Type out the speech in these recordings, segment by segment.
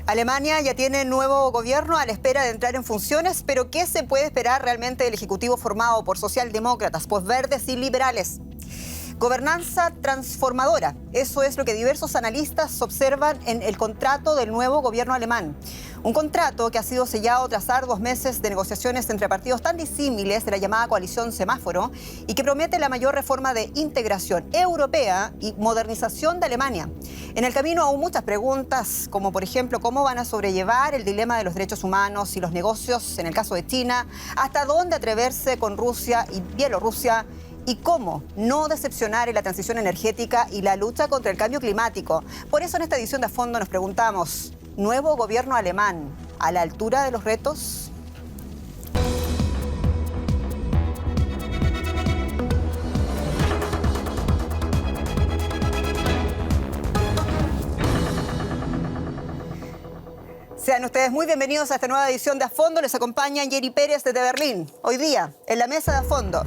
Alemania ya tiene nuevo gobierno a la espera de entrar en funciones, pero ¿qué se puede esperar realmente del Ejecutivo formado por socialdemócratas, pues verdes y liberales? Gobernanza transformadora, eso es lo que diversos analistas observan en el contrato del nuevo gobierno alemán. Un contrato que ha sido sellado tras arduos meses de negociaciones entre partidos tan disímiles de la llamada coalición semáforo y que promete la mayor reforma de integración europea y modernización de Alemania. En el camino aún muchas preguntas, como por ejemplo, ¿cómo van a sobrellevar el dilema de los derechos humanos y los negocios en el caso de China? ¿Hasta dónde atreverse con Rusia y Bielorrusia? ¿Y cómo no decepcionar en la transición energética y la lucha contra el cambio climático? Por eso en esta edición de A Fondo nos preguntamos, ¿nuevo gobierno alemán a la altura de los retos? Sean ustedes muy bienvenidos a esta nueva edición de A Fondo. Les acompaña Yeri Pérez desde Berlín. Hoy día, en la mesa de A Fondo,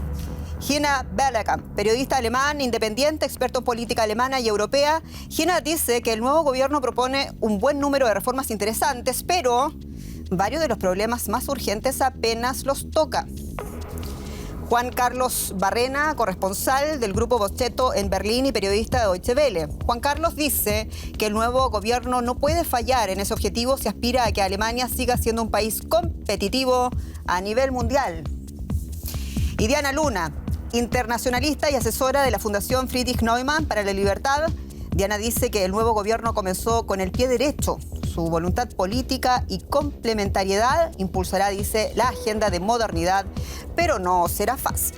Gina Berlekamp, periodista alemán, independiente, experto en política alemana y europea. Gina dice que el nuevo gobierno propone un buen número de reformas interesantes, pero varios de los problemas más urgentes apenas los toca. Juan Carlos Barrena, corresponsal del Grupo Bocchetto en Berlín y periodista de Deutsche Welle. Juan Carlos dice que el nuevo gobierno no puede fallar en ese objetivo si aspira a que Alemania siga siendo un país competitivo a nivel mundial. Y Diana Luna, internacionalista y asesora de la Fundación Friedrich Naumann para la Libertad. Diana dice que el nuevo gobierno comenzó con el pie derecho. Su voluntad política y complementariedad impulsará, dice, la agenda de modernidad, pero no será fácil.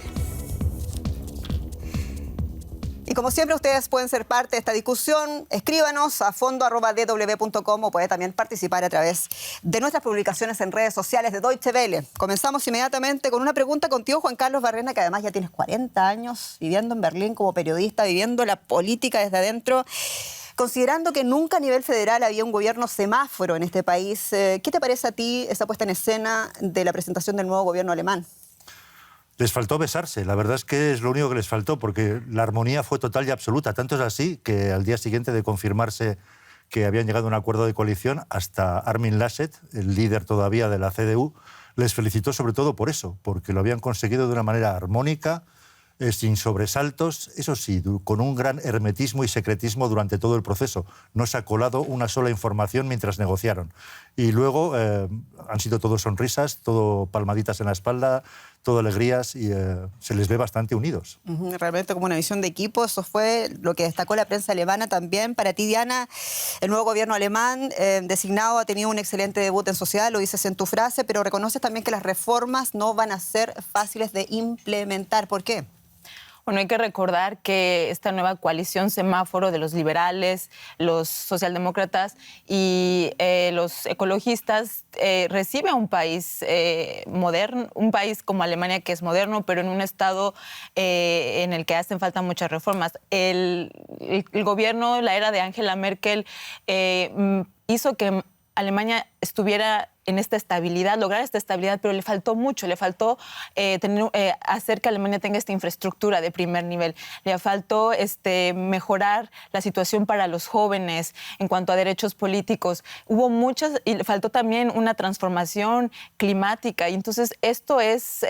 Y como siempre, ustedes pueden ser parte de esta discusión. Escríbanos a fondo@dw.com o puede también participar a través de nuestras publicaciones en redes sociales de Deutsche Welle. Comenzamos inmediatamente con una pregunta contigo, Juan Carlos Barrena, que además ya tienes 40 años viviendo en Berlín como periodista, viviendo la política desde adentro. Considerando que nunca a nivel federal había un gobierno semáforo en este país, ¿qué te parece a ti esa puesta en escena de la presentación del nuevo gobierno alemán? Les faltó besarse, la verdad es que es lo único que les faltó, porque la armonía fue total y absoluta. Tanto es así que al día siguiente de confirmarse que habían llegado a un acuerdo de coalición, hasta Armin Laschet, el líder todavía de la CDU, les felicitó sobre todo por eso, porque lo habían conseguido de una manera armónica, sin sobresaltos, eso sí, con un gran hermetismo y secretismo durante todo el proceso. No se ha colado una sola información mientras negociaron. Y luego han sido todo sonrisas, todo palmaditas en la espalda, todo alegrías y se les ve bastante unidos. Realmente como una visión de equipo, eso fue lo que destacó la prensa alemana también. Para ti, Diana, el nuevo gobierno alemán designado ha tenido un excelente debut en sociedad, lo dices en tu frase, pero reconoces también que las reformas no van a ser fáciles de implementar. ¿Por qué? Bueno, hay que recordar que esta nueva coalición semáforo de los liberales, los socialdemócratas y los ecologistas recibe a un país moderno, un país como Alemania que es moderno, pero en un estado en el que hacen falta muchas reformas. El gobierno, la era de Angela Merkel, hizo que Alemania estuviera en esta estabilidad, lograr esta estabilidad, pero le faltó mucho, le faltó hacer que Alemania tenga esta infraestructura de primer nivel, le faltó mejorar la situación para los jóvenes en cuanto a derechos políticos. Hubo muchas, y le faltó también una transformación climática, y entonces esto es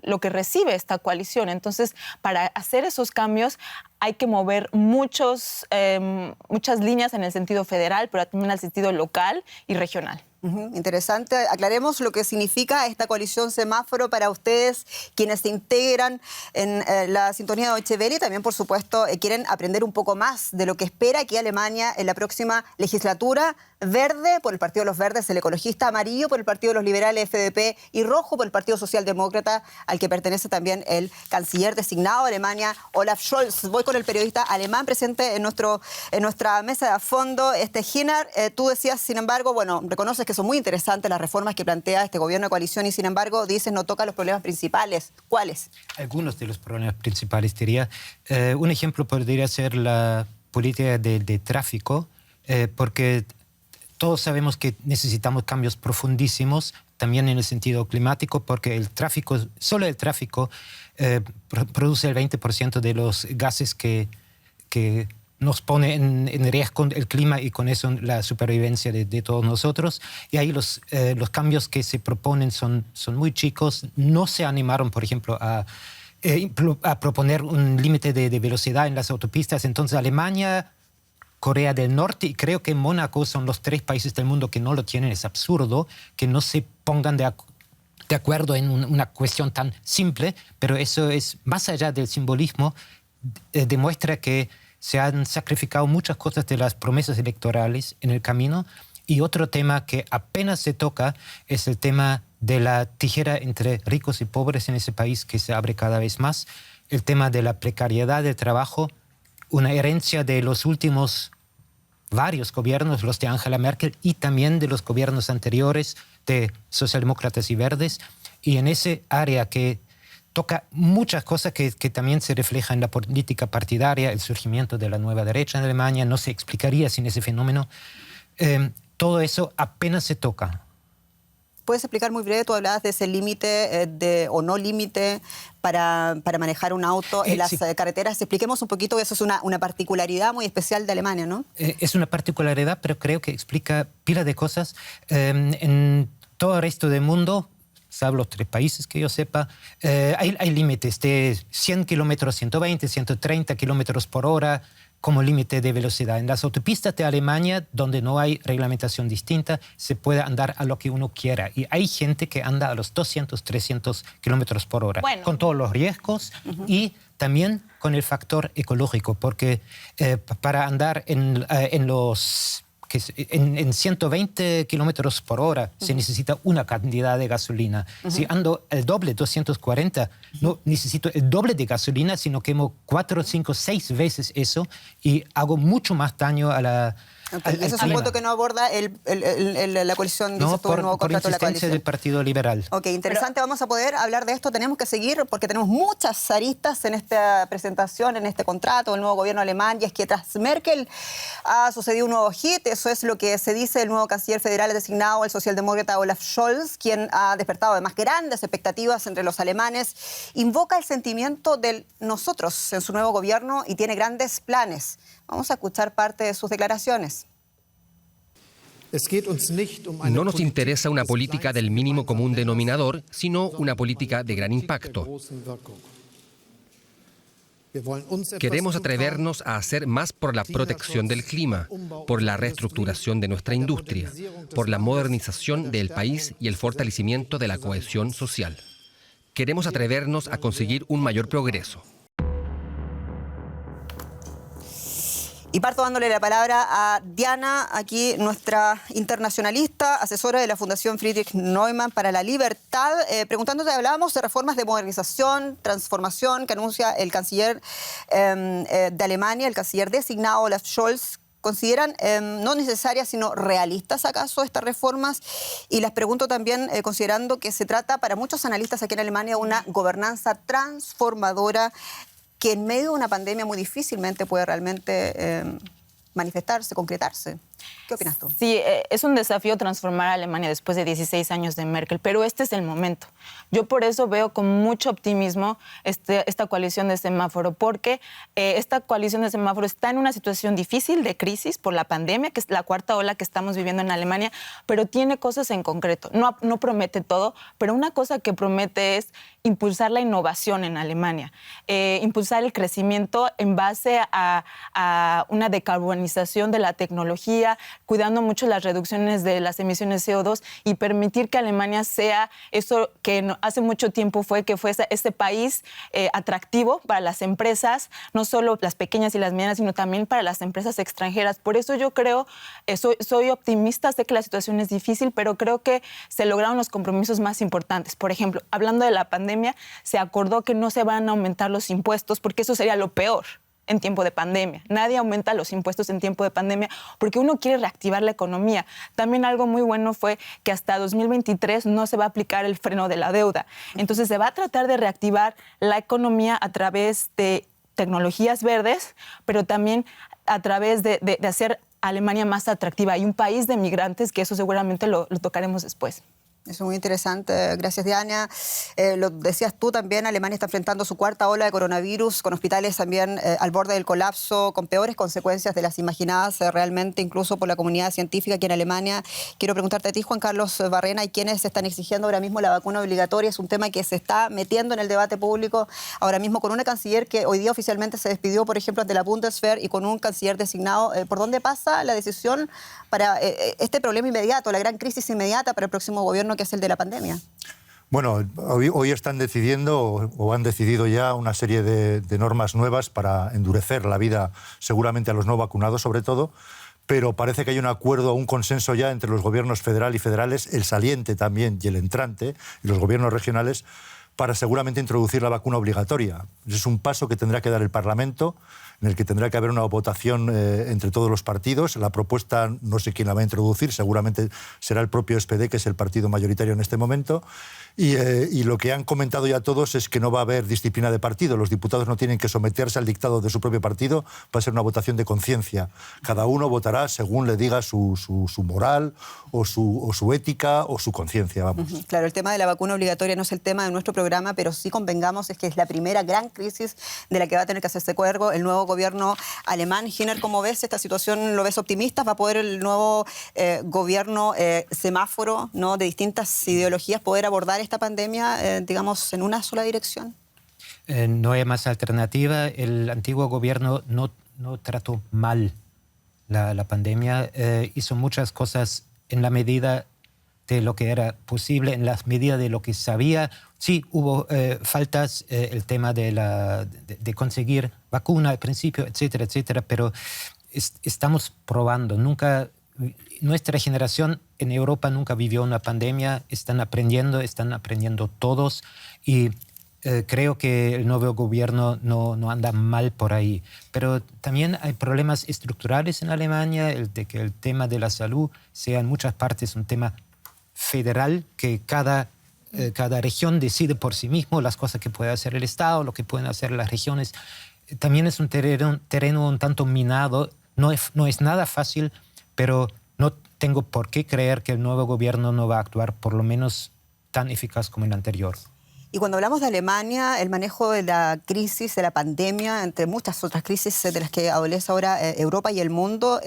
lo que recibe esta coalición. Entonces, para hacer esos cambios hay que mover muchas líneas en el sentido federal, pero también en el sentido local y regional. Interesante. Aclaremos lo que significa esta coalición semáforo para ustedes, quienes se integran en la sintonía de Deutsche Welle y también, por supuesto, quieren aprender un poco más de lo que espera aquí Alemania en la próxima legislatura. Verde por el Partido de los Verdes, el ecologista; amarillo por el Partido de los Liberales, FDP; y rojo por el Partido Socialdemócrata, al que pertenece también el canciller designado de Alemania, Olaf Scholz. Voy con el periodista alemán presente en nuestra mesa de a fondo. Gina, tú decías, sin embargo, bueno, reconoces que son muy interesantes las reformas que plantea este gobierno de coalición y, sin embargo, dices no toca los problemas principales. ¿Cuáles? Algunos de los problemas principales, diría. Un ejemplo podría ser la política de tráfico, porque todos sabemos que necesitamos cambios profundísimos, también en el sentido climático, porque el tráfico, solo el tráfico, produce el 20% de los gases que nos pone en riesgo el clima y con eso la supervivencia de todos nosotros. Y ahí los cambios que se proponen son muy chicos. No se animaron, por ejemplo, a proponer un límite de velocidad en las autopistas. Entonces Alemania, Corea del Norte y creo que Mónaco son los 3 países del mundo que no lo tienen. Es absurdo que no se pongan de acuerdo en una cuestión tan simple, pero eso es, más allá del simbolismo, demuestra que se han sacrificado muchas cosas de las promesas electorales en el camino. Y otro tema que apenas se toca es el tema de la tijera entre ricos y pobres en ese país, que se abre cada vez más. El tema de la precariedad del trabajo, una herencia de los últimos varios gobiernos, los de Angela Merkel y también de los gobiernos anteriores de socialdemócratas y verdes. Y en ese área que toca muchas cosas que también se reflejan en la política partidaria, el surgimiento de la nueva derecha en Alemania, no se explicaría sin ese fenómeno. Todo eso apenas se toca. ¿Puedes explicar muy breve? Tú hablabas de ese límite o no límite para manejar un auto en las carreteras. Expliquemos un poquito, eso es una particularidad muy especial de Alemania, ¿no? Es una particularidad, pero creo que explica pila de cosas. En todo el resto del mundo, salvo los 3 países que yo sepa, hay límites de 100 kilómetros, 120, 130 kilómetros por hora como límite de velocidad. En las autopistas de Alemania, donde no hay reglamentación distinta, se puede andar a lo que uno quiera. Y hay gente que anda a los 200, 300 kilómetros por hora, con todos los riesgos y también con el factor ecológico, porque para andar en 120 kilómetros por hora se necesita una cantidad de gasolina. Si ando el doble, 240, no necesito el doble de gasolina, sino quemo 4, 5, 6 veces eso y hago mucho más daño a la... Ese es un punto que no aborda la coalición, dices tú, el nuevo contrato de la coalición. Del Partido Liberal. Ok, interesante, vamos a poder hablar de esto. Tenemos que seguir porque tenemos muchas aristas en esta presentación, en este contrato del nuevo gobierno alemán. Y es que tras Merkel ha sucedido un nuevo hit. Eso es lo que se dice el nuevo canciller federal designado, el socialdemócrata Olaf Scholz, quien ha despertado además grandes expectativas entre los alemanes. Invoca el sentimiento del nosotros en su nuevo gobierno y tiene grandes planes. Vamos a escuchar parte de sus declaraciones. No nos interesa una política del mínimo común denominador, sino una política de gran impacto. Queremos atrevernos a hacer más por la protección del clima, por la reestructuración de nuestra industria, por la modernización del país y el fortalecimiento de la cohesión social. Queremos atrevernos a conseguir un mayor progreso. Y parto dándole la palabra a Diana, aquí nuestra internacionalista, asesora de la Fundación Friedrich Naumann para la Libertad, preguntándote, hablábamos de reformas de modernización, transformación que anuncia el canciller de Alemania, el canciller designado Olaf Scholz. ¿Consideran no necesarias, sino realistas acaso estas reformas? Y les pregunto también, considerando que se trata para muchos analistas aquí en Alemania de una gobernanza transformadora que en medio de una pandemia muy difícilmente puede realmente manifestarse, concretarse. ¿Qué opinas tú? Sí, es un desafío transformar a Alemania después de 16 años de Merkel, pero este es el momento. Yo por eso veo con mucho optimismo esta coalición de semáforo, porque esta coalición de semáforo está en una situación difícil de crisis por la pandemia, que es la 4ª ola que estamos viviendo en Alemania, pero tiene cosas en concreto. No promete todo, pero una cosa que promete es impulsar la innovación en Alemania, impulsar el crecimiento en base a una decarbonización de la tecnología, cuidando mucho las reducciones de las emisiones CO2 y permitir que Alemania sea eso que hace mucho tiempo fue este país atractivo para las empresas, no solo las pequeñas y las medianas, sino también para las empresas extranjeras. Por eso yo creo, soy optimista, sé que la situación es difícil, pero creo que se lograron los compromisos más importantes. Por ejemplo, hablando de la pandemia, se acordó que no se van a aumentar los impuestos porque eso sería lo peor en tiempo de pandemia. Nadie aumenta los impuestos en tiempo de pandemia porque uno quiere reactivar la economía. También algo muy bueno fue que hasta 2023 no se va a aplicar el freno de la deuda. Entonces se va a tratar de reactivar la economía a través de tecnologías verdes, pero también a través de hacer a Alemania más atractiva y un país de migrantes, que eso seguramente lo tocaremos después. Eso es muy interesante. Gracias, Diana. Lo decías tú también, Alemania está enfrentando su cuarta ola de coronavirus, con hospitales también al borde del colapso, con peores consecuencias de las imaginadas realmente, incluso por la comunidad científica aquí en Alemania. Quiero preguntarte a ti, Juan Carlos Barrena, ¿y quiénes están exigiendo ahora mismo la vacuna obligatoria? Es un tema que se está metiendo en el debate público ahora mismo, con una canciller que hoy día oficialmente se despidió, por ejemplo, de la Bundeswehr, y con un canciller designado. ¿Por dónde pasa la decisión para este problema inmediato, la gran crisis inmediata para el próximo gobierno, que es el de la pandemia? Bueno, hoy están decidiendo o han decidido ya una serie de normas nuevas para endurecer la vida seguramente a los no vacunados sobre todo, pero parece que hay un acuerdo, un consenso ya entre los gobiernos federal y federales, el saliente también y el entrante, y los gobiernos regionales, para seguramente introducir la vacuna obligatoria. Es un paso que tendrá que dar el Parlamento, en el que tendrá que haber una votación entre todos los partidos. La propuesta no sé quién la va a introducir, seguramente será el propio SPD, que es el partido mayoritario en este momento. Y lo que han comentado ya todos es que no va a haber disciplina de partido. Los diputados no tienen que someterse al dictado de su propio partido. Va a ser una votación de conciencia. Cada uno votará según le diga su moral o su ética o su conciencia. Vamos. Claro, el tema de la vacuna obligatoria no es el tema de nuestro programa, pero sí convengamos es que es la primera gran crisis de la que va a tener que hacerse cargo el nuevo gobierno alemán. Giner, ¿cómo ves esta situación? ¿Lo ves optimista? ¿Va a poder el nuevo gobierno semáforo, ¿no?, de distintas ideologías poder abordar esta pandemia, digamos, en una sola dirección? No hay más alternativa. El antiguo gobierno no trató mal la pandemia. Hizo muchas cosas en la medida de lo que era posible, en las medidas de lo que sabía. Sí, hubo faltas, el tema de conseguir vacuna al principio, etcétera, etcétera, pero estamos probando. Nuestra generación en Europa nunca vivió una pandemia, están aprendiendo todos, y creo que el nuevo gobierno no anda mal por ahí. Pero también hay problemas estructurales en Alemania, de que el tema de la salud sea en muchas partes un tema federal, que cada región decide por sí mismo las cosas que puede hacer el Estado, lo que pueden hacer las regiones. También es un terreno un tanto minado, no es nada fácil, pero no tengo por qué creer que el nuevo gobierno no va a actuar por lo menos tan eficaz como el anterior. Y cuando hablamos de Alemania, el manejo de la crisis, de la pandemia, entre muchas otras crisis de las que adolece ahora Europa y el mundo,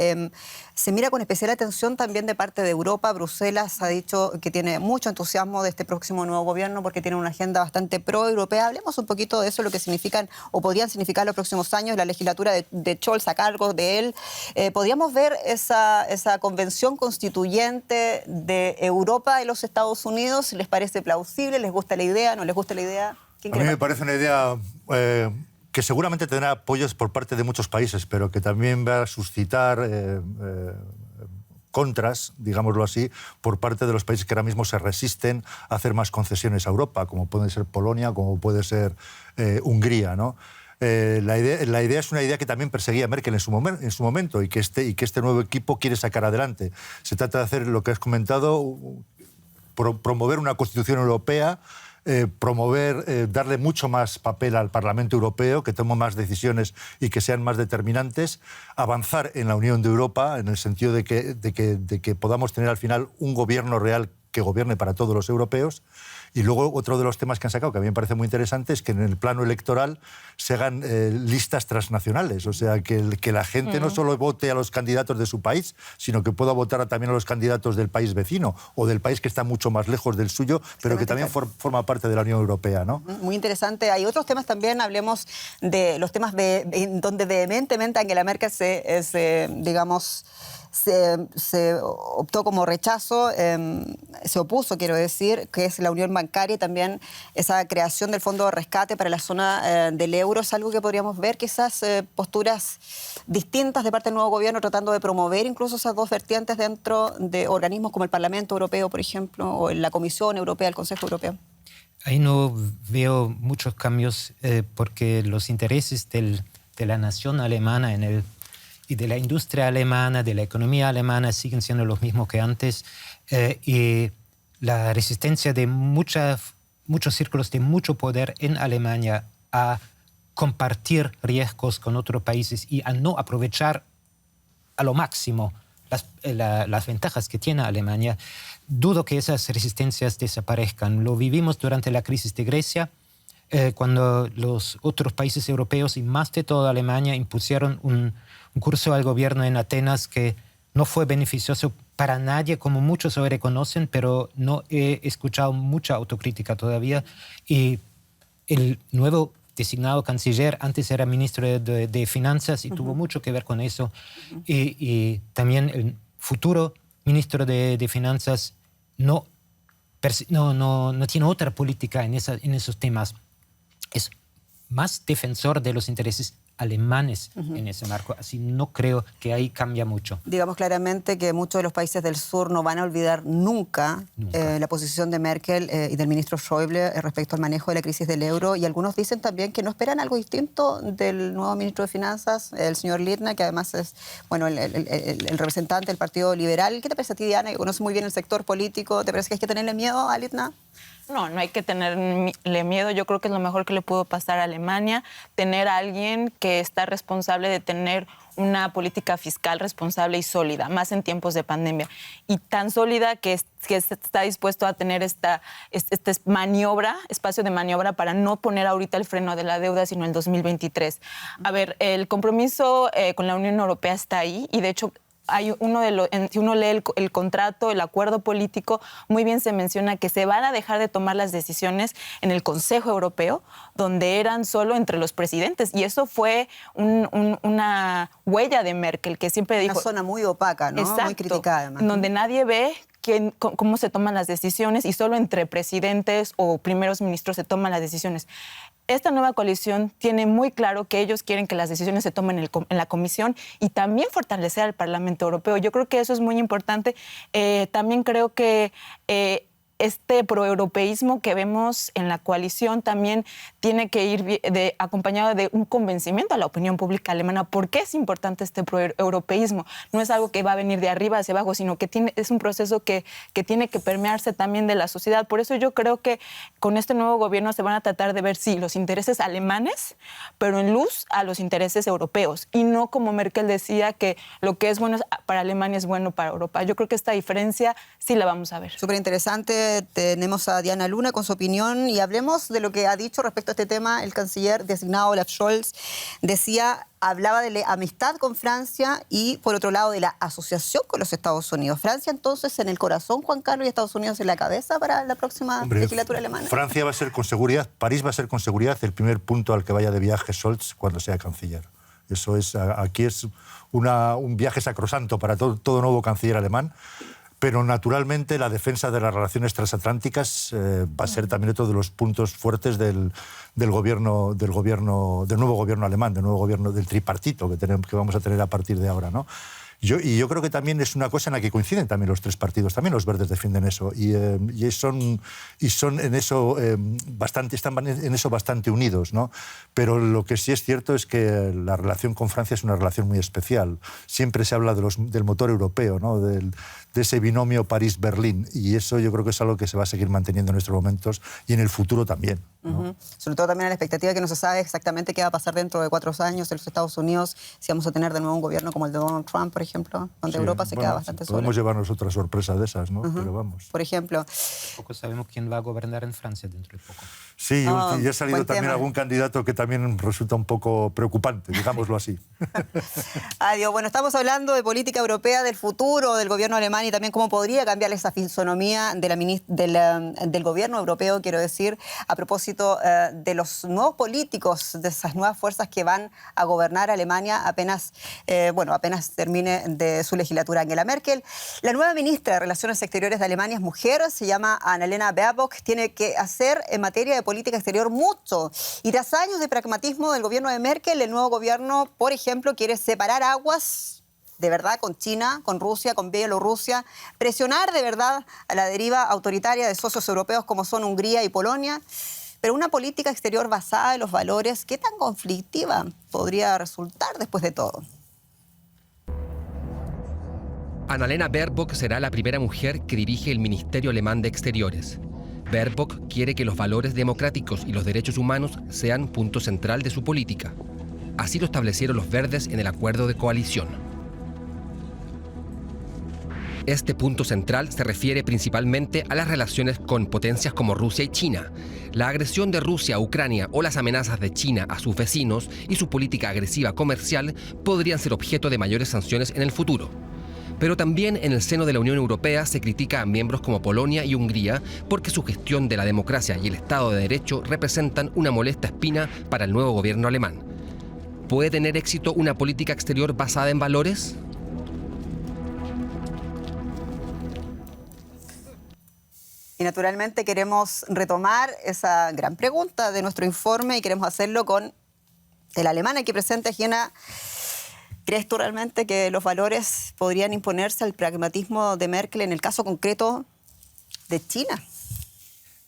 se mira con especial atención también de parte de Europa. Bruselas ha dicho que tiene mucho entusiasmo de este próximo nuevo gobierno porque tiene una agenda bastante pro-europea. Hablemos un poquito de eso, lo que significan o podrían significar los próximos años, la legislatura de Scholz a cargo de él. ¿Podríamos ver esa convención constituyente de Europa y los Estados Unidos? ¿Les parece plausible? ¿Les gusta la idea? ¿No les gusta la idea? A mí me parece una idea que seguramente tendrá apoyos por parte de muchos países, pero que también va a suscitar contras, digámoslo así, por parte de los países que ahora mismo se resisten a hacer más concesiones a Europa, como puede ser Polonia, como puede ser Hungría, ¿no? La idea es una idea que también perseguía Merkel en su momento y que este nuevo equipo quiere sacar adelante. Se trata de hacer lo que has comentado, promover una Constitución europea, darle mucho más papel al Parlamento Europeo, que tome más decisiones y que sean más determinantes, avanzar en la Unión de Europa en el sentido de que podamos tener al final un gobierno real que gobierne para todos los europeos. Y luego otro de los temas que han sacado, que a mí me parece muy interesante, es que en el plano electoral se hagan listas transnacionales. O sea, que la gente no solo vote a los candidatos de su país, sino que pueda votar también a los candidatos del país vecino o del país que está mucho más lejos del suyo, pero que también forma parte de la Unión Europea, ¿no? Muy interesante. Hay otros temas también, hablemos de los temas donde vehementemente Angela Merkel se optó como rechazo, se opuso, quiero decir, que es la unión bancaria y también esa creación del fondo de rescate para la zona del euro. Es algo que podríamos ver, quizás posturas distintas de parte del nuevo gobierno tratando de promover incluso esas dos vertientes dentro de organismos como el Parlamento Europeo, por ejemplo, o la Comisión Europea, el Consejo Europeo. Ahí no veo muchos cambios porque los intereses de la nación alemana y de la industria alemana, de la economía alemana, siguen siendo los mismos que antes. Y la resistencia de muchos círculos de mucho poder en Alemania a compartir riesgos con otros países y a no aprovechar a lo máximo las ventajas que tiene Alemania, dudo que esas resistencias desaparezcan. Lo vivimos durante la crisis de Grecia, cuando los otros países europeos y más de todo Alemania impusieron un curso al gobierno en Atenas que no fue beneficioso para nadie, como muchos hoy reconocen, pero no he escuchado mucha autocrítica todavía. Y el nuevo designado canciller antes era ministro de Finanzas y tuvo mucho que ver con eso. Y también el futuro ministro de Finanzas no tiene otra política en esos temas. Es más defensor de los intereses alemanes en ese marco. Así no creo que ahí cambia mucho. Digamos claramente que muchos de los países del sur no van a olvidar nunca. La posición de Merkel y del ministro Schäuble respecto al manejo de la crisis del euro, y algunos dicen también que no esperan algo distinto del nuevo ministro de Finanzas, el señor Lindner, que además es el representante del Partido Liberal. ¿Qué te parece a ti, Diana, que conoce muy bien el sector político? ¿Te parece que hay que tenerle miedo a Lindner? No hay que tenerle miedo. Yo creo que es lo mejor que le pudo pasar a Alemania, tener a alguien que está responsable de tener una política fiscal responsable y sólida, más en tiempos de pandemia. Y tan sólida que está dispuesto a tener este espacio de maniobra para no poner ahorita el freno de la deuda, sino en 2023. A ver, el compromiso con la Unión Europea está ahí, y de hecho si uno lee el contrato, el acuerdo político, muy bien se menciona que se van a dejar de tomar las decisiones en el Consejo Europeo, donde eran solo entre los presidentes. Y eso fue una huella de Merkel, que siempre dijo... Una zona muy opaca, ¿no? Exacto, muy criticada, además. Donde nadie ve cómo se toman las decisiones, y solo entre presidentes o primeros ministros se toman las decisiones. Esta nueva coalición tiene muy claro que ellos quieren que las decisiones se tomen en la Comisión, y también fortalecer al Parlamento Europeo. Yo creo que eso es muy importante. También creo que este proeuropeísmo que vemos en la coalición también tiene que ir acompañado de un convencimiento a la opinión pública alemana. ¿Por qué es importante este proeuropeísmo? No es algo que va a venir de arriba hacia abajo, sino que es un proceso que tiene que permearse también de la sociedad. Por eso yo creo que con este nuevo gobierno se van a tratar de ver, sí, los intereses alemanes, pero en luz a los intereses europeos. Y no como Merkel decía, que lo que es bueno para Alemania es bueno para Europa. Yo creo que esta diferencia sí la vamos a ver. Súper interesante. Tenemos a Diana Luna con su opinión, y hablemos de lo que ha dicho respecto a este tema el canciller designado Olaf Scholz. Hablaba de la amistad con Francia y, por otro lado, de la asociación con los Estados Unidos. Francia, entonces, en el corazón, Juan Carlos, y Estados Unidos en la cabeza para la próxima legislatura alemana. Francia va a ser con seguridad, París va a ser con seguridad el primer punto al que vaya de viaje Scholz cuando sea canciller. Eso es, aquí es un viaje sacrosanto para todo nuevo canciller alemán. Pero, naturalmente, la defensa de las relaciones transatlánticas va a ser también otro de los puntos fuertes del nuevo gobierno alemán, del tripartito que vamos a tener a partir de ahora, ¿no? Yo creo que también es una cosa en la que coinciden también los tres partidos. También los verdes defienden eso y son en eso están en eso bastante unidos, ¿no? Pero lo que sí es cierto es que la relación con Francia es una relación muy especial. Siempre se habla del motor europeo, ¿no? De ese binomio París-Berlín, y eso yo creo que es algo que se va a seguir manteniendo en estos momentos y en el futuro también, ¿no? Sobre todo también a la expectativa de que no se sabe exactamente qué va a pasar dentro de 4 años en los Estados Unidos, si vamos a tener de nuevo un gobierno como el de Donald Trump, por ejemplo, donde Europa se queda bastante sola. Podemos llevarnos otra sorpresa de esas, ¿no? Pero vamos. Por ejemplo. Poco sabemos quién va a gobernar en Francia dentro de poco. Sí, y ha salido también algún candidato que también resulta un poco preocupante, digámoslo así. Adiós. Bueno, estamos hablando de política europea, del futuro del gobierno alemán, y también cómo podría cambiar esa fisonomía del gobierno europeo, quiero decir, a propósito de los nuevos políticos, de esas nuevas fuerzas que van a gobernar Alemania apenas termine de su legislatura Angela Merkel. La nueva ministra de Relaciones Exteriores de Alemania es mujer, se llama Annalena Baerbock, tiene que hacer en materia de política exterior mucho. Y tras años de pragmatismo del gobierno de Merkel, el nuevo gobierno, por ejemplo, quiere separar aguas de verdad con China, con Rusia, con Bielorrusia, presionar de verdad a la deriva autoritaria de socios europeos como son Hungría y Polonia. Pero una política exterior basada en los valores, ¿qué tan conflictiva podría resultar después de todo? Annalena Baerbock será la primera mujer que dirige el Ministerio Alemán de Exteriores. Baerbock quiere que los valores democráticos y los derechos humanos sean punto central de su política. Así lo establecieron los verdes en el acuerdo de coalición. Este punto central se refiere principalmente a las relaciones con potencias como Rusia y China. La agresión de Rusia a Ucrania o las amenazas de China a sus vecinos y su política agresiva comercial podrían ser objeto de mayores sanciones en el futuro. Pero también en el seno de la Unión Europea se critica a miembros como Polonia y Hungría porque su gestión de la democracia y el Estado de Derecho representan una molesta espina para el nuevo gobierno alemán. ¿Puede tener éxito una política exterior basada en valores? Y naturalmente queremos retomar esa gran pregunta de nuestro informe y queremos hacerlo con el alemán aquí presente. Giena, ¿crees tú realmente que los valores podrían imponerse al pragmatismo de Merkel en el caso concreto de China?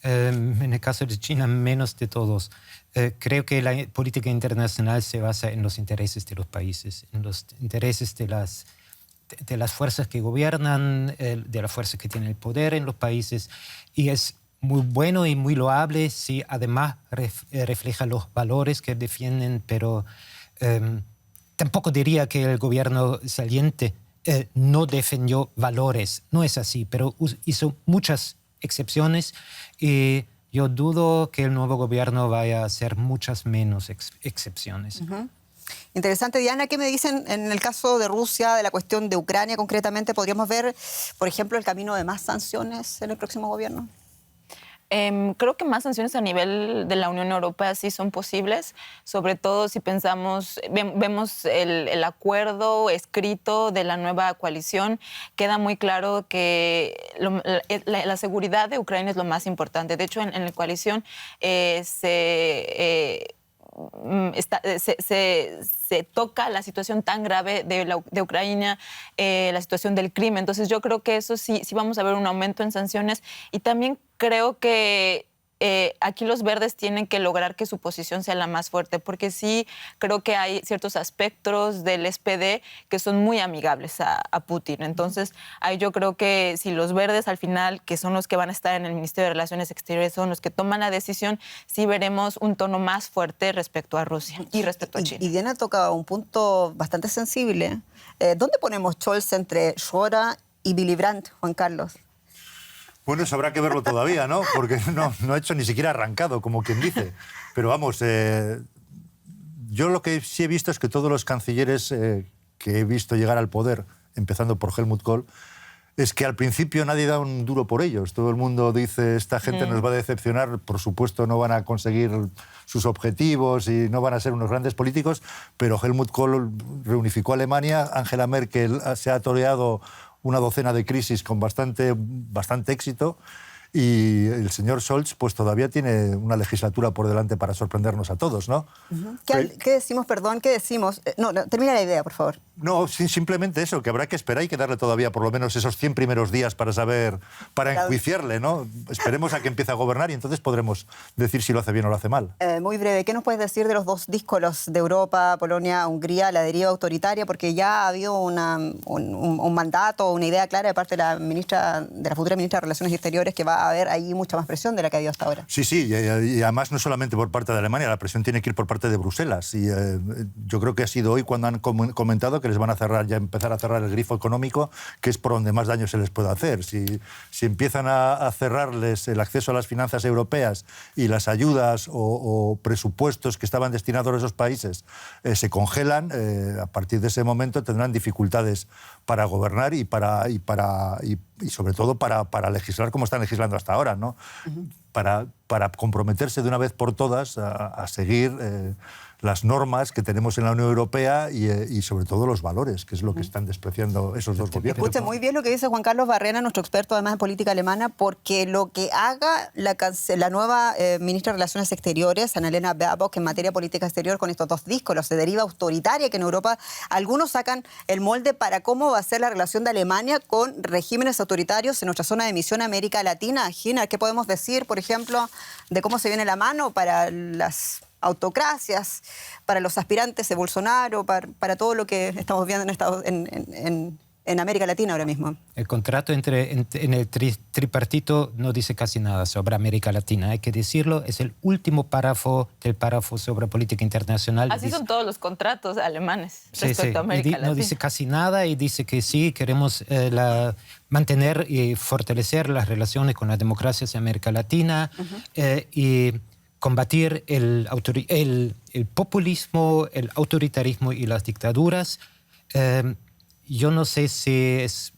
En el caso de China, menos de todos. Creo que la política internacional se basa en los intereses de los países, en los intereses de las fuerzas que gobiernan, de las fuerzas que tienen el poder en los países, y es muy bueno y muy loable si además refleja los valores que defienden, pero tampoco diría que el gobierno saliente no defendió valores, no es así, pero hizo muchas excepciones y yo dudo que el nuevo gobierno vaya a hacer muchas menos excepciones. Uh-huh. Interesante, Diana. ¿Qué me dicen en el caso de Rusia, de la cuestión de Ucrania concretamente? ¿Podríamos ver, por ejemplo, el camino de más sanciones en el próximo gobierno? Creo que más sanciones a nivel de la Unión Europea sí son posibles, sobre todo si vemos el acuerdo escrito de la nueva coalición. Queda muy claro que la seguridad de Ucrania es lo más importante. De hecho, en la coalición se toca la situación tan grave de Ucrania, la situación del crimen. Entonces yo creo que eso sí vamos a ver un aumento en sanciones, y también creo que aquí los verdes tienen que lograr que su posición sea la más fuerte, porque sí creo que hay ciertos aspectos del SPD que son muy amigables a Putin. Entonces, ahí yo creo que si los verdes al final, que son los que van a estar en el Ministerio de Relaciones Exteriores, son los que toman la decisión, sí veremos un tono más fuerte respecto a Rusia y respecto a China. Y Diana toca un punto bastante sensible. ¿Dónde ponemos Scholz entre Schröder y Willy Brandt, Juan Carlos? Bueno, eso habrá que verlo todavía, ¿no? Porque no ha hecho ni siquiera arrancado, como quien dice. Pero vamos, yo lo que sí he visto es que todos los cancilleres que he visto llegar al poder, empezando por Helmut Kohl, es que al principio nadie da un duro por ellos. Todo el mundo dice, esta gente nos va a decepcionar, por supuesto no van a conseguir sus objetivos y no van a ser unos grandes políticos, pero Helmut Kohl reunificó a Alemania, Angela Merkel se ha toreado una docena de crisis con bastante éxito, y el señor Scholz pues todavía tiene una legislatura por delante para sorprendernos a todos, ¿no? Uh-huh. ¿Qué decimos, perdón? ¿Qué decimos? No, termina la idea, por favor. No, simplemente eso, que habrá que esperar y que darle todavía por lo menos esos 100 primeros días para saber, para enjuiciarle, ¿no? Esperemos a que empiece a gobernar y entonces podremos decir si lo hace bien o lo hace mal. Muy breve, ¿qué nos puedes decir de los dos díscolos de Europa, Polonia, Hungría, la deriva autoritaria? Porque ya ha habido un mandato, una idea clara de parte de la futura ministra de Relaciones Exteriores, que va a haber ahí mucha más presión de la que ha habido hasta ahora. Sí, y además no solamente por parte de Alemania, la presión tiene que ir por parte de Bruselas. Y yo creo que ha sido hoy cuando han comentado que les van a empezar a cerrar el grifo económico, que es por donde más daño se les puede hacer. Si empiezan a cerrarles el acceso a las finanzas europeas y las ayudas o presupuestos que estaban destinados a esos países se congelan, a partir de ese momento tendrán dificultades para gobernar y sobre todo para legislar como están legislando hasta ahora, ¿no? Uh-huh. Para comprometerse de una vez por todas a seguir las normas que tenemos en la Unión Europea y sobre todo los valores, que es lo que están despreciando esos dos gobiernos. Escuche muy bien lo que dice Juan Carlos Barrena, nuestro experto además en política alemana, porque lo que haga la nueva ministra de Relaciones Exteriores, Annalena Baerbock, en materia política exterior con estos dos díscolos de deriva autoritaria, que en Europa algunos sacan el molde para cómo va a ser la relación de Alemania con regímenes autoritarios en nuestra zona de emisión América Latina. Gina, ¿qué podemos decir, por ejemplo, de cómo se viene la mano para las autocracias, para los aspirantes de Bolsonaro, para todo lo que estamos viendo en en América Latina ahora mismo. El contrato en el tripartito no dice casi nada sobre América Latina. Hay que decirlo, es el último párrafo del párrafo sobre política internacional. Así son todos los contratos alemanes respecto a sí. América Latina. No dice casi nada y dice que sí, queremos mantener y fortalecer las relaciones con las democracias en América Latina y combatir el populismo, el autoritarismo y las dictaduras. Yo no sé si es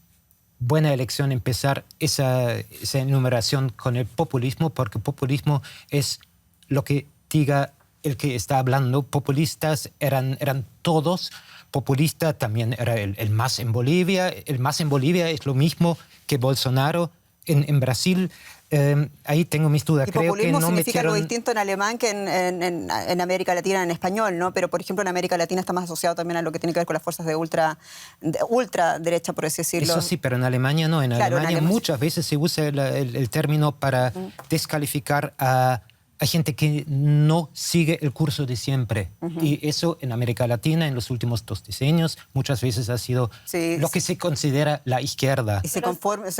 buena elección empezar esa enumeración con el populismo, porque populismo es lo que diga el que está hablando. Populistas eran todos. Populista también era el MAS en Bolivia. El MAS en Bolivia es lo mismo que Bolsonaro en Brasil. Ahí tengo mis dudas. Y creo populismo que no significa metieron... algo distinto en alemán que en América Latina en español, ¿no? Pero, por ejemplo, en América Latina está más asociado también a lo que tiene que ver con las fuerzas de ultraderecha, por así decirlo. Eso sí, pero en Alemania no. En Alemania muchas veces se usa el término para descalificar a gente que no sigue el curso de siempre. Y eso en América Latina en los últimos 2 decenios muchas veces ha sido lo que se considera la izquierda. Y se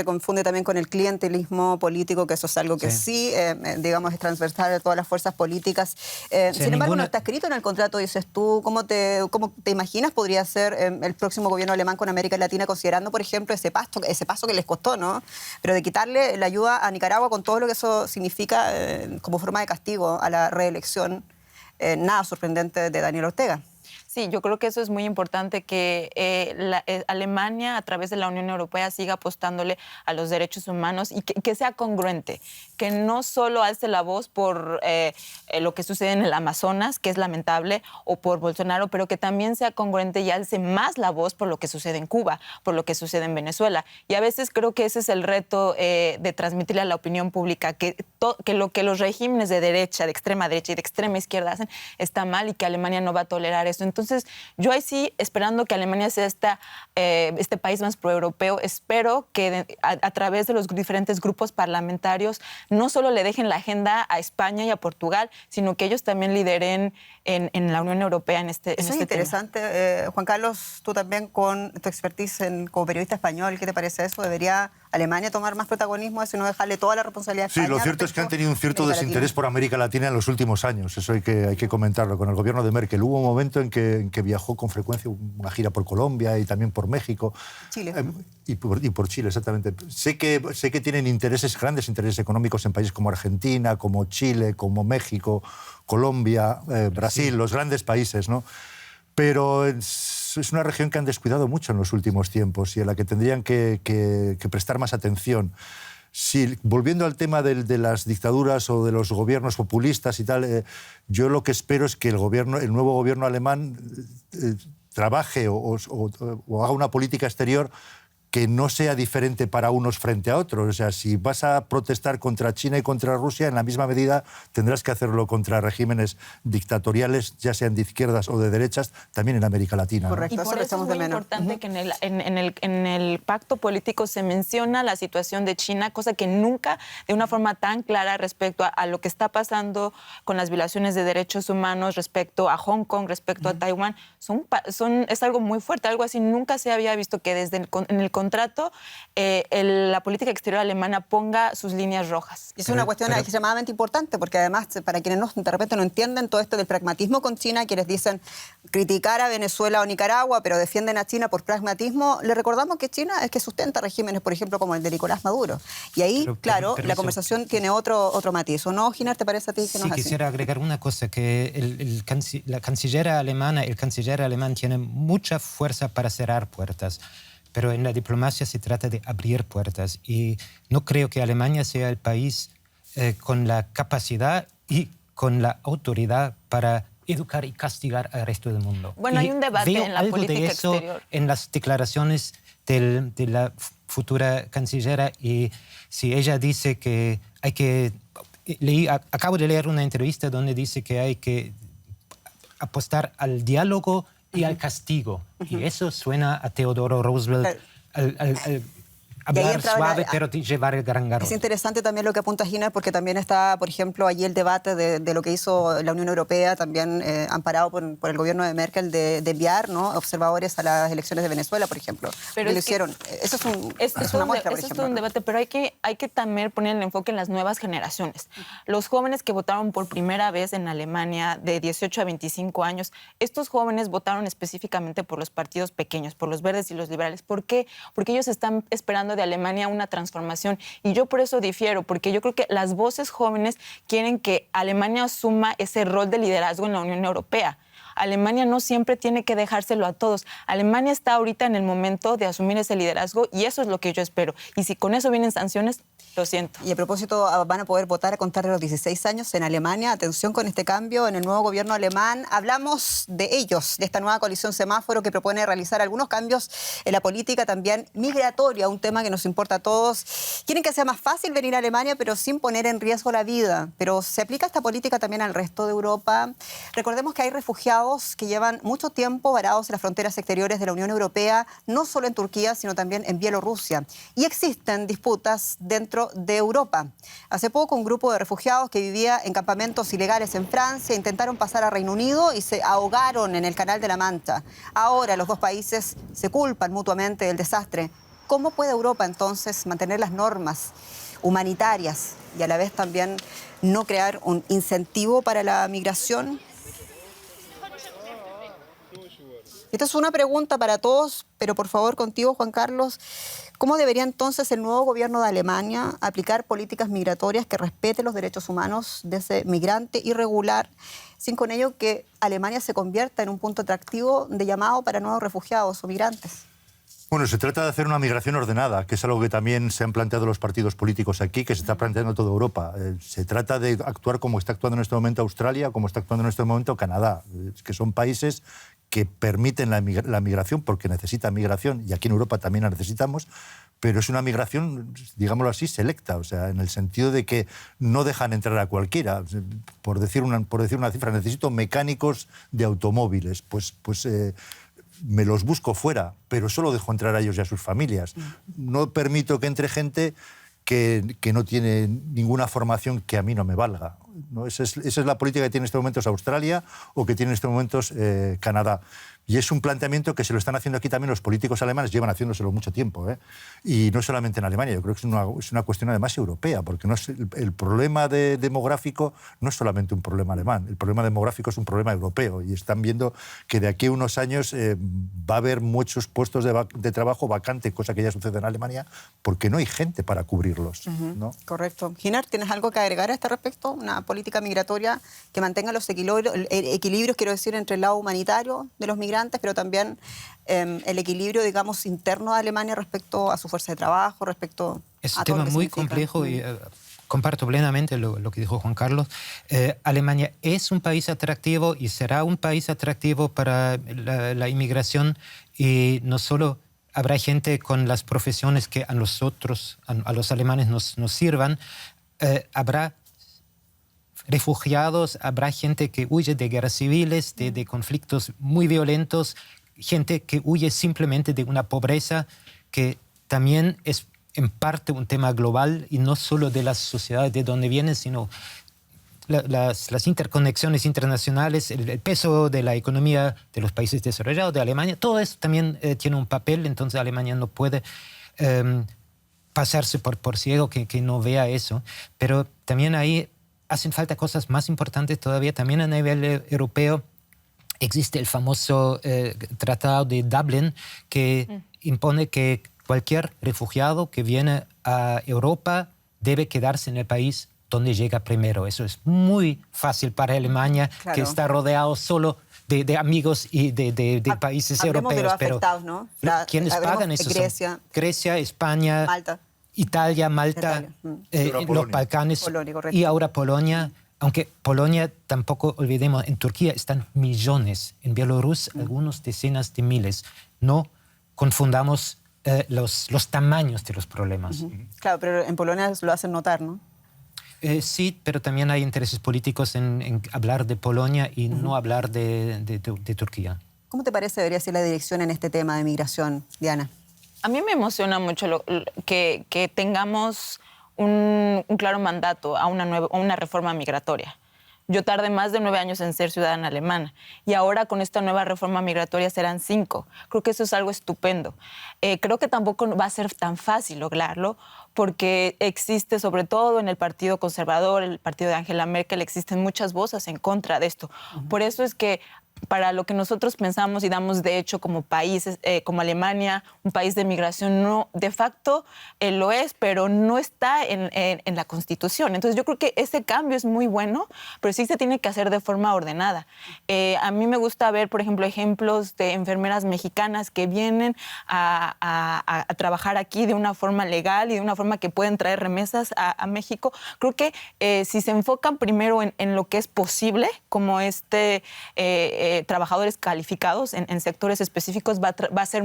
confunde también con el clientelismo político, que eso es algo que sí, digamos, es transversal de todas las fuerzas políticas. Sin embargo, no está escrito en el contrato, dices tú. ¿Cómo te imaginas podría ser el próximo gobierno alemán con América Latina, considerando, por ejemplo, ese paso que les costó, ¿no? Pero de quitarle la ayuda a Nicaragua con todo lo que eso significa como forma de castigo a la reelección, nada sorprendente de Daniel Ortega. Sí, yo creo que eso es muy importante, que Alemania, a través de la Unión Europea, siga apostándole a los derechos humanos y que sea congruente, que no solo alce la voz por lo que sucede en el Amazonas, que es lamentable, o por Bolsonaro, pero que también sea congruente y alce más la voz por lo que sucede en Cuba, por lo que sucede en Venezuela. Y a veces creo que ese es el reto de transmitirle a la opinión pública, que lo que los regímenes de derecha, de extrema derecha y de extrema izquierda hacen está mal y que Alemania no va a tolerar eso. Entonces, yo ahí sí, esperando que Alemania sea este país más proeuropeo, espero que a través de los diferentes grupos parlamentarios no solo le dejen la agenda a España y a Portugal, sino que ellos también lideren en la Unión Europea en este tema. Eso es interesante. Juan Carlos, tú también con tu expertise como periodista español, ¿qué te parece eso? ¿Debería Alemania tomar más protagonismo eso y no dejarle toda la responsabilidad a España? Sí, lo cierto es que han tenido un cierto desinterés por América Latina en los últimos años. Eso hay que comentarlo. Con el gobierno de Merkel hubo un momento en que viajó con frecuencia, una gira por Colombia y también por México. Chile. Y por Chile, exactamente. Sé que tienen grandes intereses económicos en países como Argentina, como Chile, como México, Colombia, Brasil, los grandes países, ¿no? Pero es una región que han descuidado mucho en los últimos tiempos y a la que tendrían que prestar más atención. Sí, volviendo al tema de las dictaduras o de los gobiernos populistas y tal, yo lo que espero es que el nuevo gobierno alemán trabaje o haga una política exterior que no sea diferente para unos frente a otros. O sea, si vas a protestar contra China y contra Rusia, en la misma medida tendrás que hacerlo contra regímenes dictatoriales, ya sean de izquierdas o de derechas, también en América Latina. Correcto, ¿no? Y por eso es muy importante que en el pacto político se menciona la situación de China, cosa que nunca, de una forma tan clara respecto a lo que está pasando con las violaciones de derechos humanos, respecto a Hong Kong, respecto a Taiwán, es algo muy fuerte, algo así nunca se había visto, que desde en el contrato la política exterior alemana ponga sus líneas rojas. Y es una cuestión extremadamente importante, porque además, para quienes de repente no entienden todo esto del pragmatismo con China, quienes dicen criticar a Venezuela o Nicaragua, pero defienden a China por pragmatismo, le recordamos que China es que sustenta regímenes, por ejemplo, como el de Nicolás Maduro. Y ahí, claro, la conversación tiene otro matiz. ¿O no, Giner, te parece a ti que no es así? Sí, quisiera agregar una cosa, que el canciller alemán tiene mucha fuerza para cerrar puertas. Pero en la diplomacia se trata de abrir puertas y no creo que Alemania sea el país con la capacidad y con la autoridad para educar y castigar al resto del mundo. Bueno, hay un debate en la política exterior. En las declaraciones de la futura cancillera, y si ella dice que hay que... acabo de leer una entrevista donde dice que hay que apostar al diálogo y al castigo. Y eso suena a Theodore Roosevelt, al hablar entraba suave, pero llevar el gran garrote. Es interesante también lo que apunta Gina, porque también está, por ejemplo, allí el debate de lo que hizo la Unión Europea, también amparado por el gobierno de Merkel, de enviar, ¿no?, observadores a las elecciones de Venezuela, por ejemplo. Pero lo hicieron. Eso es una muestra, por ejemplo. Es todo un debate, pero hay que también poner el enfoque en las nuevas generaciones. Los jóvenes que votaron por primera vez en Alemania de 18 a 25 años, estos jóvenes votaron específicamente por los partidos pequeños, por los verdes y los liberales. ¿Por qué? Porque ellos están esperando de Alemania una transformación, y yo por eso difiero, porque yo creo que las voces jóvenes quieren que Alemania asuma ese rol de liderazgo en la Unión Europea. Alemania no siempre tiene que dejárselo a todos. Alemania está ahorita en el momento de asumir ese liderazgo, y eso es lo que yo espero. Y si con eso vienen sanciones, lo siento. Y a propósito, van a poder votar a contar de los 16 años en Alemania. Atención con este cambio en el nuevo gobierno alemán. Hablamos de ellos, de esta nueva coalición semáforo que propone realizar algunos cambios en la política también migratoria, un tema que nos importa a todos. Quieren que sea más fácil venir a Alemania, pero sin poner en riesgo la vida. Pero ¿se aplica esta política también al resto de Europa? Recordemos que hay refugiados que llevan mucho tiempo varados en las fronteras exteriores de la Unión Europea, no solo en Turquía, sino también en Bielorrusia. Y existen disputas dentro de Europa. Hace poco, un grupo de refugiados que vivía en campamentos ilegales en Francia intentaron pasar a Reino Unido y se ahogaron en el Canal de la Mancha. Ahora los dos países se culpan mutuamente del desastre. ¿Cómo puede Europa entonces mantener las normas humanitarias y a la vez también no crear un incentivo para la migración? Esta es una pregunta para todos, pero por favor contigo, Juan Carlos. ¿Cómo debería entonces el nuevo gobierno de Alemania aplicar políticas migratorias que respeten los derechos humanos de ese migrante irregular, sin con ello que Alemania se convierta en un punto atractivo de llamado para nuevos refugiados o migrantes? Bueno, se trata de hacer una migración ordenada, que es algo que también se han planteado los partidos políticos aquí, que se está planteando en toda Europa. Se trata de actuar como está actuando en este momento Australia, como está actuando en este momento Canadá, que son países que permiten la migración porque necesitan migración, y aquí en Europa también la necesitamos, pero es una migración, digámoslo así, selecta, o sea, en el sentido de que no dejan entrar a cualquiera. Por decir una cifra, necesito mecánicos de automóviles, pues me los busco fuera, pero solo dejo entrar a ellos y a sus familias. No permito que entre gente que no tiene ninguna formación que a mí no me valga, ¿no? Esa es la política que tiene en estos momentos Australia o que tiene en estos momentos Canadá. Y es un planteamiento que se lo están haciendo aquí también los políticos alemanes, llevan haciéndoselo mucho tiempo, ¿eh? Y no solamente en Alemania, yo creo que es una cuestión además europea, porque no es, el problema demográfico no es solamente un problema alemán, el problema demográfico es un problema europeo, y están viendo que de aquí a unos años va a haber muchos puestos de trabajo vacantes, cosa que ya sucede en Alemania, porque no hay gente para cubrirlos, ¿no? Correcto. Ginar, ¿tienes algo que agregar a este respecto? Una política migratoria que mantenga los equilibrios, quiero decir, entre el lado humanitario de los migrantes, pero también el equilibrio, digamos, interno de Alemania respecto a su fuerza de trabajo, respecto es a un todo tema lo que muy significa. complejo y comparto plenamente lo que dijo Juan Carlos. Alemania es un país atractivo y será un país atractivo para la inmigración, y no solo habrá gente con las profesiones que a nosotros, a los alemanes nos sirvan, habrá refugiados, habrá gente que huye de guerras civiles, de conflictos muy violentos, gente que huye simplemente de una pobreza que también es en parte un tema global y no solo de las sociedades de donde vienen, sino las interconexiones internacionales, el peso de la economía de los países desarrollados, de Alemania, todo eso también tiene un papel. Entonces Alemania no puede pasarse por ciego que no vea eso, pero también ahí hacen falta cosas más importantes todavía. También a nivel europeo existe el famoso Tratado de Dublin, que impone que cualquier refugiado que viene a Europa debe quedarse en el país donde llega primero. Eso es muy fácil para Alemania, claro, que está rodeado solo de amigos y de países Hablemos europeos. de los afectados, ¿no? ¿Quiénes pagan eso? Grecia, Grecia, España, Malta. Italia, Malta, los Balcanes, Polonia, correcto. y ahora Polonia. Aunque Polonia, tampoco olvidemos, en Turquía están millones, en Bielorrusia algunos decenas de miles. No confundamos los tamaños de los problemas. Claro, pero en Polonia lo hacen notar, ¿no? Sí, pero también hay intereses políticos en hablar de Polonia y no hablar de Turquía. ¿Cómo te parece debería ser la dirección en este tema de migración, Diana? A mí me emociona mucho que tengamos un claro mandato a una reforma migratoria. Yo tardé más de 9 años en ser ciudadana alemana y ahora con esta nueva reforma migratoria serán 5. Creo que eso es algo estupendo. Creo que tampoco va a ser tan fácil lograrlo porque existe, sobre todo en el Partido Conservador, el partido de Angela Merkel, existen muchas voces en contra de esto. Por eso es que para lo que nosotros pensamos y damos de hecho como países, como Alemania, un país de migración, no, de facto lo es, pero no está en la Constitución. Entonces yo creo que ese cambio es muy bueno, pero sí se tiene que hacer de forma ordenada. A mí me gusta ver, por ejemplo, ejemplos de enfermeras mexicanas que vienen a trabajar aquí de una forma legal y de una forma que pueden traer remesas a México. Creo que si se enfocan primero en lo que es posible, como trabajadores calificados en sectores específicos, va a ser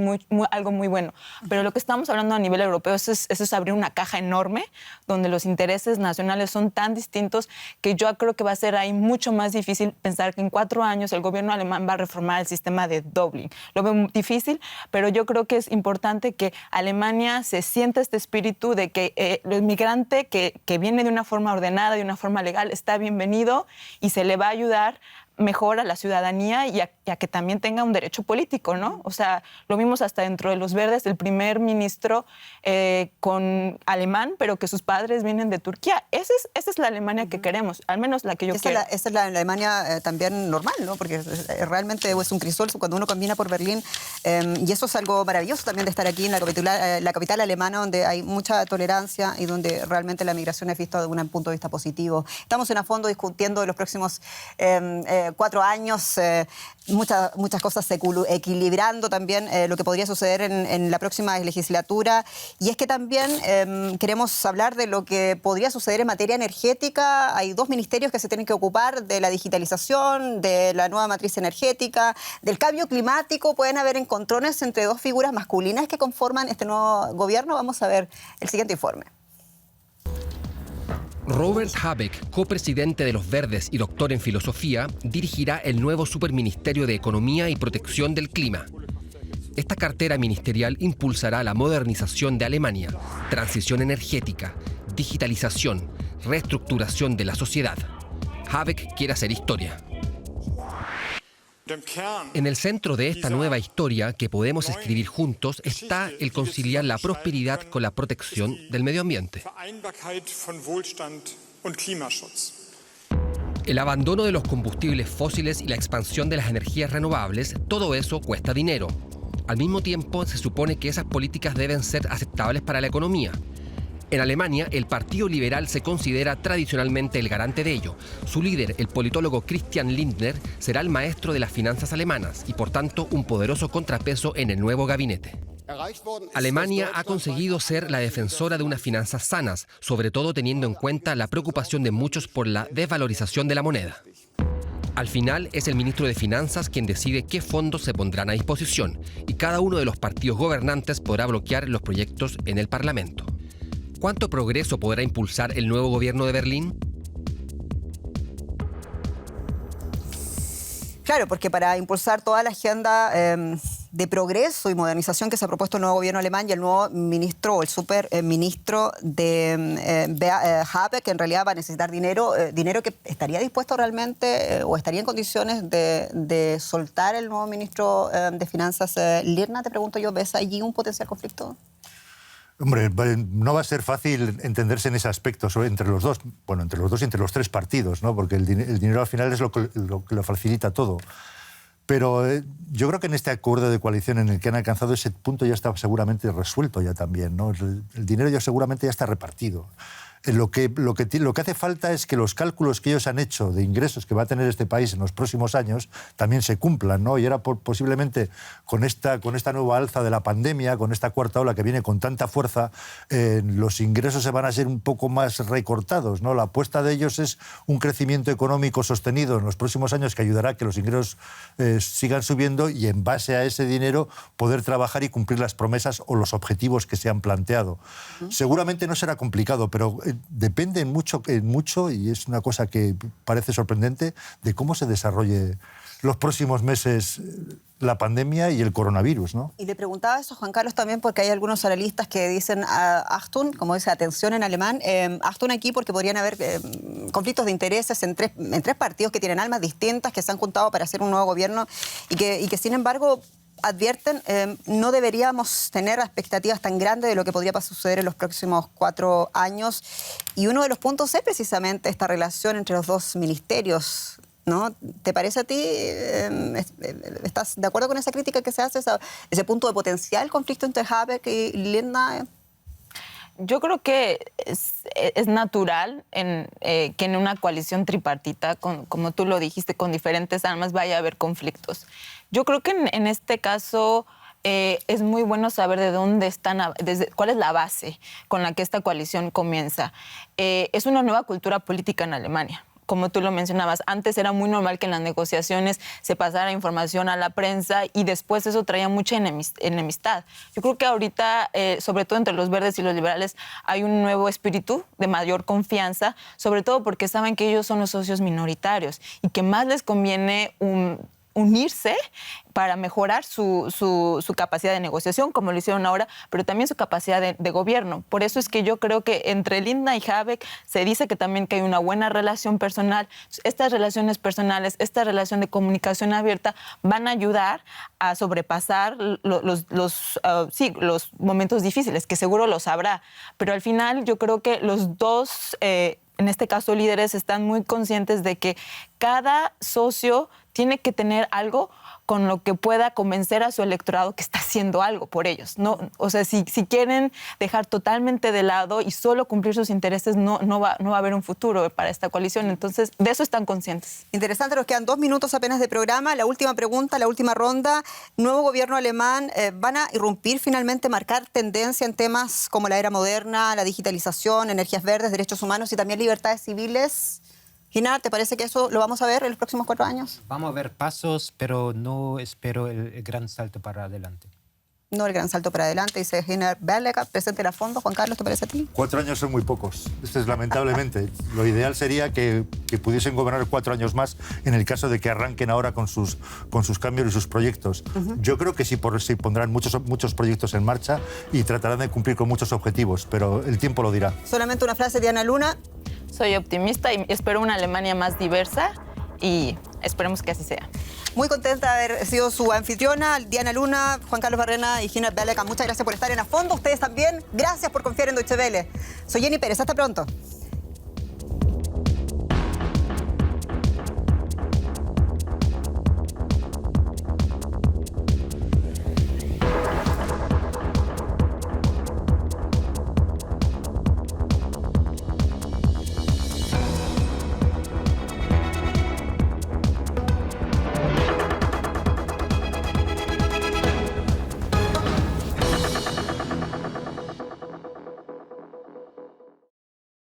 algo muy bueno. Pero lo que estamos hablando a nivel europeo eso es abrir una caja enorme donde los intereses nacionales son tan distintos que yo creo que va a ser ahí mucho más difícil pensar que en 4 años el gobierno alemán va a reformar el sistema de Dublín. Lo veo difícil, pero yo creo que es importante que Alemania se sienta este espíritu de que el migrante que viene de una forma ordenada, de una forma legal, está bienvenido y se le va a ayudar mejor a la ciudadanía y a que también tenga un derecho político, ¿no? O sea, lo vimos hasta dentro de los Verdes, el primer ministro con alemán, pero que sus padres vienen de Turquía. Esa es la Alemania que queremos, al menos la que yo quiero. Esa es la Alemania también normal, ¿no? Porque realmente es un crisol cuando uno camina por Berlín y eso es algo maravilloso también de estar aquí en la capital alemana, donde hay mucha tolerancia y donde realmente la migración es vista desde un punto de vista positivo. Estamos en a fondo discutiendo de los próximos 4 años, muchas cosas equilibrando también lo que podría suceder en la próxima legislatura. Y es que también queremos hablar de lo que podría suceder en materia energética. Hay 2 ministerios que se tienen que ocupar de la digitalización, de la nueva matriz energética, del cambio climático. Pueden haber encontrones entre 2 figuras masculinas que conforman este nuevo gobierno. Vamos a ver el siguiente informe. Robert Habeck, copresidente de los Verdes y doctor en filosofía, dirigirá el nuevo Superministerio de Economía y Protección del Clima. Esta cartera ministerial impulsará la modernización de Alemania, transición energética, digitalización, reestructuración de la sociedad. Habeck quiere hacer historia. En el centro de esta nueva historia que podemos escribir juntos está el conciliar la prosperidad con la protección del medio ambiente. El abandono de los combustibles fósiles y la expansión de las energías renovables, todo eso cuesta dinero. Al mismo tiempo, se supone que esas políticas deben ser aceptables para la economía. En Alemania, el Partido Liberal se considera tradicionalmente el garante de ello. Su líder, el politólogo Christian Lindner, será el maestro de las finanzas alemanas y, por tanto, un poderoso contrapeso en el nuevo gabinete. Alemania ha conseguido ser la defensora de unas finanzas sanas, sobre todo teniendo en cuenta la preocupación de muchos por la desvalorización de la moneda. Al final, es el ministro de Finanzas quien decide qué fondos se pondrán a disposición y cada uno de los partidos gobernantes podrá bloquear los proyectos en el Parlamento. ¿Cuánto progreso podrá impulsar el nuevo gobierno de Berlín? Claro, porque para impulsar toda la agenda de progreso y modernización que se ha propuesto el nuevo gobierno alemán y el nuevo ministro o el superministro de Habeck, que en realidad va a necesitar dinero que estaría dispuesto realmente o estaría en condiciones de soltar el nuevo ministro de Finanzas, Lirna. Te pregunto yo, ¿ves allí un potencial conflicto? Hombre, no va a ser fácil entenderse en ese aspecto entre los dos y entre los 3 partidos, ¿no? Porque el dinero al final es lo que lo facilita todo. Pero yo creo que en este acuerdo de coalición en el que han alcanzado ese punto ya está seguramente resuelto ya también, ¿no? El dinero ya seguramente ya está repartido. Lo que hace falta es que los cálculos que ellos han hecho de ingresos que va a tener este país en los próximos años también se cumplan, ¿no? Y ahora posiblemente con esta nueva alza de la pandemia, con esta cuarta ola que viene con tanta fuerza, los ingresos se van a ser un poco más recortados, ¿no? La apuesta de ellos es un crecimiento económico sostenido en los próximos años que ayudará a que los ingresos sigan subiendo y en base a ese dinero poder trabajar y cumplir las promesas o los objetivos que se han planteado. Seguramente no será complicado, pero depende en mucho, y es una cosa que parece sorprendente, de cómo se desarrolle los próximos meses la pandemia y el coronavirus, ¿no? Y le preguntaba eso, Juan Carlos, también porque hay algunos analistas que dicen Achtung, como dice atención en alemán, Achtung aquí porque podrían haber conflictos de intereses en tres partidos que tienen almas distintas, que se han juntado para hacer un nuevo gobierno y que sin embargo advierten, no deberíamos tener expectativas tan grandes de lo que podría suceder en los próximos 4 años. Y uno de los puntos es precisamente esta relación entre los dos ministerios, ¿no? ¿Te parece a ti? ¿Estás de acuerdo con esa crítica que se hace, ese punto de potencial conflicto entre Habeck y Lindner? Yo creo que es natural que en una coalición tripartita, como tú lo dijiste, con diferentes almas, vaya a haber conflictos. Yo creo que en este caso es muy bueno saber de dónde están, cuál es la base con la que esta coalición comienza. Es una nueva cultura política en Alemania. Como tú lo mencionabas, antes era muy normal que en las negociaciones se pasara información a la prensa y después eso traía mucha enemistad. Yo creo que ahorita, sobre todo entre los verdes y los liberales, hay un nuevo espíritu de mayor confianza, sobre todo porque saben que ellos son los socios minoritarios y que más les conviene unirse para mejorar su capacidad de negociación, como lo hicieron ahora, pero también su capacidad de gobierno. Por eso es que yo creo que entre Lindner y Habeck se dice que también que hay una buena relación personal. Estas relaciones personales, esta relación de comunicación abierta van a ayudar a sobrepasar los momentos difíciles, que seguro los habrá. Pero al final yo creo que los dos, en este caso líderes, están muy conscientes de que cada socio tiene que tener algo con lo que pueda convencer a su electorado que está haciendo algo por ellos. No, o sea, si quieren dejar totalmente de lado y solo cumplir sus intereses, no va a haber un futuro para esta coalición. Entonces, de eso están conscientes. Interesante, nos quedan 2 minutos apenas de programa. La última pregunta, la última ronda. Nuevo gobierno alemán, ¿van a irrumpir finalmente, marcar tendencia en temas como la era moderna, la digitalización, energías verdes, derechos humanos y también libertades civiles? Gina, ¿te parece que eso lo vamos a ver en los próximos 4 años? Vamos a ver pasos, pero no espero el gran salto para adelante. No el gran salto para adelante, dice Gina Berleca, presidente de la Fondo. Juan Carlos, ¿te parece a ti? 4 años son muy pocos. Esto es lamentablemente. Lo ideal sería que pudiesen gobernar 4 años más en el caso de que arranquen ahora con sus cambios y sus proyectos. Yo creo que sí pondrán muchos proyectos en marcha y tratarán de cumplir con muchos objetivos, pero el tiempo lo dirá. Solamente una frase de Ana Luna. Soy optimista y espero una Alemania más diversa y esperemos que así sea. Muy contenta de haber sido su anfitriona, Diana Luna, Juan Carlos Barrena y Gina Berleca. Muchas gracias por estar en A Fondo. Ustedes también. Gracias por confiar en Deutsche Welle. Soy Jenny Pérez. Hasta pronto.